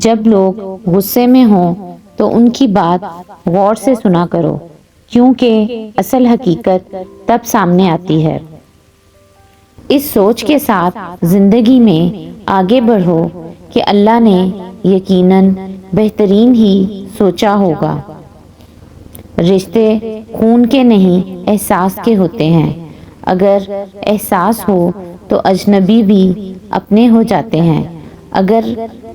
جب لوگ غصے میں ہوں تو ان کی بات غور سے سنا کرو، کیونکہ اصل حقیقت تب سامنے آتی ہے۔ اس سوچ کے ساتھ زندگی میں آگے بڑھو کہ اللہ نے یقیناً بہترین ہی سوچا ہوگا۔ رشتے خون کے نہیں احساس کے ہوتے ہیں۔ اگر احساس ہو تو اجنبی بھی اپنے ہو جاتے ہیں، اگر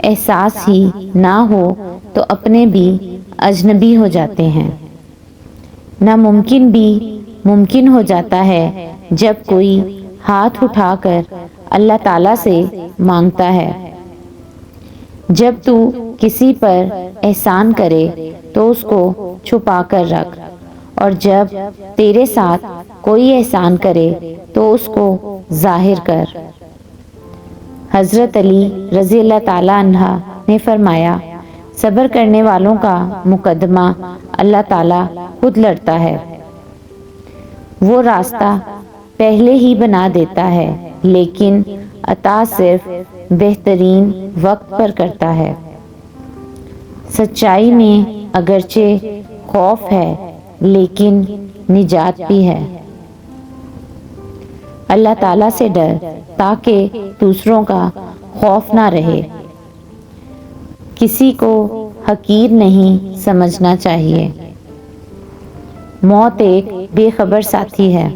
احساس ہی نہ ہو تو اپنے بھی اجنبی ہو جاتے ہیں۔ ناممکن بھی ممکن ہو جاتا ہے جب کوئی ہاتھ اٹھا کر اللہ تعالیٰ سے مانگتا ہے۔ جب تو کسی پر احسان کرے تو اس کو چھپا کر رکھ، اور جب تیرے ساتھ کوئی احسان کرے تو اس کو ظاہر کر۔ حضرت علی رضی اللہ تعالیٰ عنہ نے فرمایا، صبر کرنے والوں کا مقدمہ اللہ تعالیٰ خود لڑتا ہے۔ وہ راستہ پہلے ہی بنا دیتا ہے، لیکن عطا صرف بہترین وقت پر کرتا ہے۔ سچائی میں اگرچہ خوف ہے لیکن نجات بھی ہے۔ اللہ تعالیٰ سے ڈر تاکہ دوسروں کا خوف نہ رہے۔ کسی کو حقیر نہیں سمجھنا چاہیے۔ موت ایک بے خبر ساتھی ہے۔